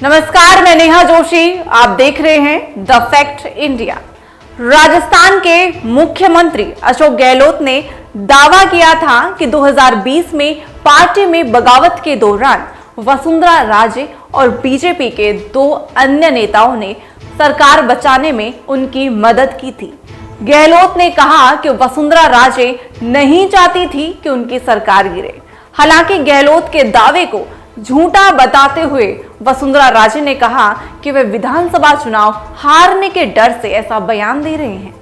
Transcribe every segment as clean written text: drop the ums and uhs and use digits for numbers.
नमस्कार, मैं नेहा जोशी। आप देख रहे हैं द फैक्ट इंडिया। राजस्थान के मुख्यमंत्री अशोक गहलोत ने दावा किया था कि 2020 में पार्टी में बगावत के दौरान वसुंधरा राजे और बीजेपी के दो अन्य नेताओं ने सरकार बचाने में उनकी मदद की थी। गहलोत ने कहा कि वसुंधरा राजे नहीं चाहती थी कि उनकी सरकार गिरे। हालांकि गहलोत के दावे को झूठा बताते हुए वसुंधरा राजे ने कहा कि वे विधानसभा चुनाव हारने के डर से ऐसा बयान दे रहे हैं।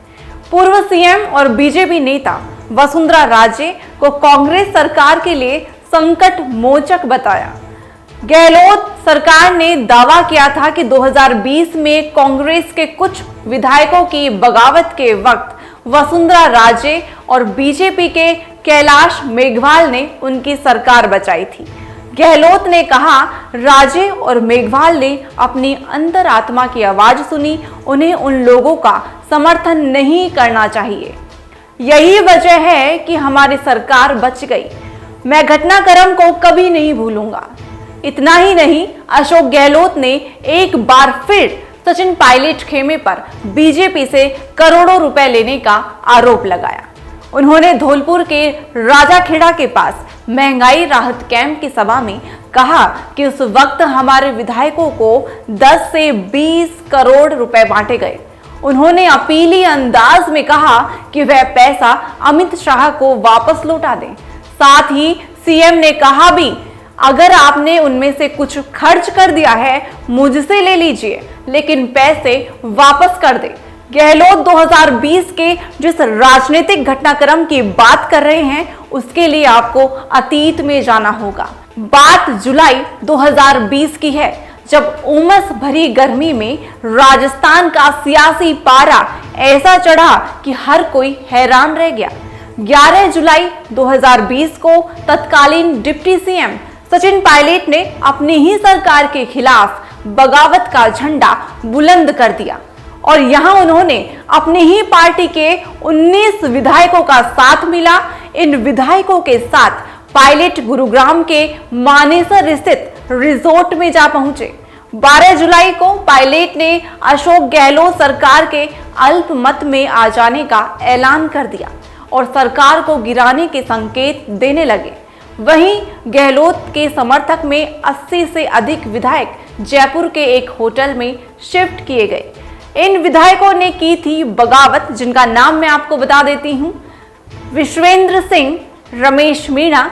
पूर्व सीएम और बीजेपी नेता वसुंधरा राजे को कांग्रेस सरकार के लिए संकट मोचक बताया। गहलोत सरकार ने दावा किया था कि 2020 में कांग्रेस के कुछ विधायकों की बगावत के वक्त वसुंधरा राजे और बीजेपी के कैलाश मेघवाल ने उनकी सरकार बचाई थी। गहलोत ने कहा, राजे और मेघवाल ने अपनी अंतरात्मा की आवाज सुनी, उन्हें उन लोगों का समर्थन नहीं करना चाहिए। यही वजह है कि हमारी सरकार बच गई। मैं घटनाक्रम को कभी नहीं भूलूंगा। इतना ही नहीं, अशोक गहलोत ने एक बार फिर सचिन पायलट खेमे पर बीजेपी से करोड़ों रुपए लेने का आरोप लगाया। उन्होंने धौलपुर के राजाखेड़ा के पास महंगाई राहत कैंप की सभा में कहा कि उस वक्त हमारे विधायकों को 10 से 20 करोड़ रुपए बांटे गए। उन्होंने अपीली अंदाज में कहा कि वह पैसा अमित शाह को वापस लौटा दें। साथ ही सीएम ने कहा भी, अगर आपने उनमें से कुछ खर्च कर दिया है मुझसे ले लीजिए, लेकिन पैसे वापस कर दे। गहलोत 2020 के जिस राजनीतिक घटनाक्रम की बात कर रहे हैं उसके लिए आपको अतीत में जाना होगा। बात जुलाई 2020 की है, जब उमस भरी गर्मी में राजस्थान का सियासी पारा ऐसा चढ़ा कि हर कोई हैरान रह गया। 11 जुलाई 2020 को तत्कालीन डिप्टी सीएम सचिन पायलट ने अपनी ही सरकार के खिलाफ बगावत का झंडा बुलंद कर दिया और यहां उन्होंने अपनी ही पार्टी के 19 विधायकों का साथ मिला। इन विधायकों के साथ पायलट गुरुग्राम के मानेसर स्थित रिजोर्ट में जा पहुंचे। 12 जुलाई को पायलट ने अशोक गहलोत सरकार के अल्पमत में आ जाने का ऐलान कर दिया और सरकार को गिराने के संकेत देने लगे। वहीं गहलोत के समर्थक में 80 से अधिक विधायक जयपुर के एक होटल में शिफ्ट किए गए। इन विधायकों ने की थी बगावत, जिनका नाम मैं आपको बता देती हूं। विश्वेंद्र सिंह, रमेश मीणा,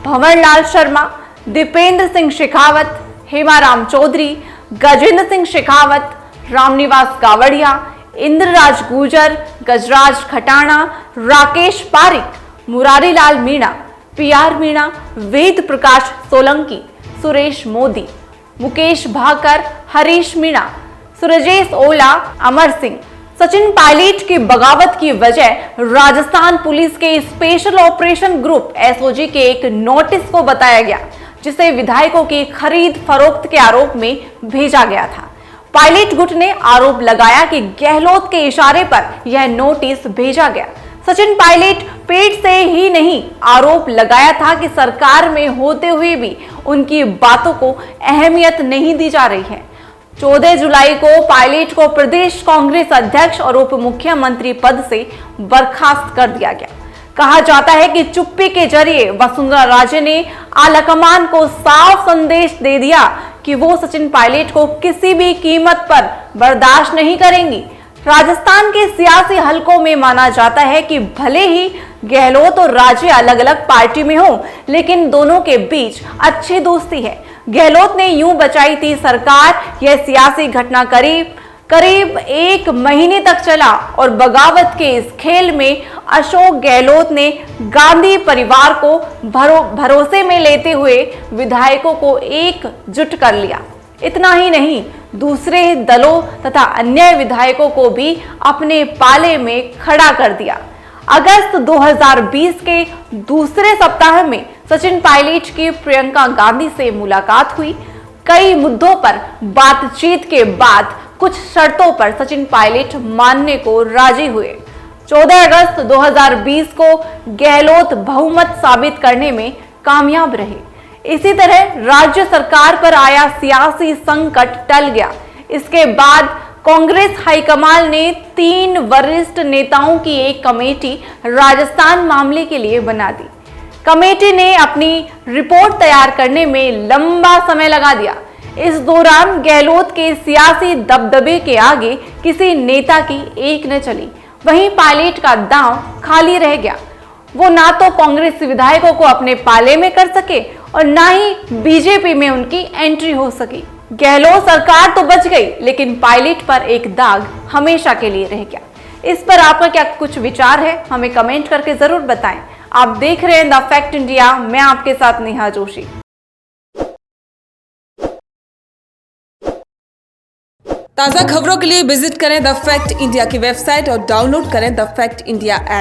भंवरलाल शर्मा, दीपेंद्र सिंह शेखावत, हेमाराम चौधरी, गजेंद्र सिंह शेखावत, रामनिवास कावड़िया, इंद्रराज गुर्जर, गजराज खटाणा, राकेश पारिक, मुरारीलाल मीणा, पीआर मीणा, वेद प्रकाश सोलंकी, सुरेश मोदी, मुकेश भाकर, हरीश मीणा, सुरजेश ओला, अमर सिंह। सचिन पायलट की बगावत की वजह राजस्थान पुलिस के स्पेशल ऑपरेशन ग्रुप एसओजी के एक नोटिस को बताया गया, जिसे विधायकों की खरीद फरोख्त के आरोप में भेजा गया था। पायलट गुट ने आरोप लगाया कि गहलोत के इशारे पर यह नोटिस भेजा गया। सचिन पायलट पेट से ही नहीं आरोप लगाया था कि सरकार में होते हुए भी उनकी बातों को अहमियत नहीं दी जा रही है। 14 जुलाई को पायलट को प्रदेश कांग्रेस अध्यक्ष और उप मुख्यमंत्री पद से बर्खास्त कर दिया गया। कहा जाता है कि चुप्पी के जरिए वसुंधरा राजे ने आलाकमान को साफ संदेश दे दिया कि वो सचिन पायलट को किसी भी कीमत पर बर्दाश्त नहीं करेंगी। राजस्थान के सियासी हलकों में माना जाता है कि भले ही गहलोत और राजे अलग अलग पार्टी में हो, लेकिन दोनों के बीच अच्छी दोस्ती है। गहलोत ने यूं बचाई थी सरकार। यह सियासी घटना करीब एक महीने तक चला और बगावत के इस खेल में अशोक गहलोत ने गांधी परिवार को भरोसे में लेते हुए विधायकों को एकजुट कर लिया। इतना ही नहीं, दूसरे दलों तथा अन्य विधायकों को भी अपने पाले में खड़ा कर दिया। अगस्त 2020 के दूसरे सप्ताह में सचिन पायलट की प्रियंका गांधी से मुलाकात हुई। कई मुद्दों पर बातचीत के बाद कुछ शर्तों पर सचिन पायलट मानने को राजी हुए। 14 अगस्त 2020 को गहलोत बहुमत साबित करने में कामयाब रहे। इसी तरह राज्य सरकार पर आया सियासी संकट टल गया। इसके बाद कांग्रेस हाईकमान ने 3 वरिष्ठ नेताओं की एक कमेटी राजस्थान मामले के लिए बना दी। कमेटी ने अपनी रिपोर्ट तैयार करने में लंबा समय लगा दिया। इस दौरान गहलोत के सियासी दबदबे के आगे किसी नेता की एक न चली। वहीं पायलट का दांव खाली रह गया। वो ना तो कांग्रेस विधायकों को अपने पाले में कर सके और ना ही बीजेपी में उनकी एंट्री हो सकी। गहलोत सरकार तो बच गई, लेकिन पायलट पर एक दाग हमेशा के लिए रह गया। इस पर आपका क्या कुछ विचार है, हमें कमेंट करके जरूर बताएं। आप देख रहे हैं द फैक्ट इंडिया, मैं आपके साथ नेहा जोशी। ताज़ा खबरों के लिए विजिट करें द फैक्ट इंडिया की वेबसाइट और डाउनलोड करें द फैक्ट इंडिया ऐप।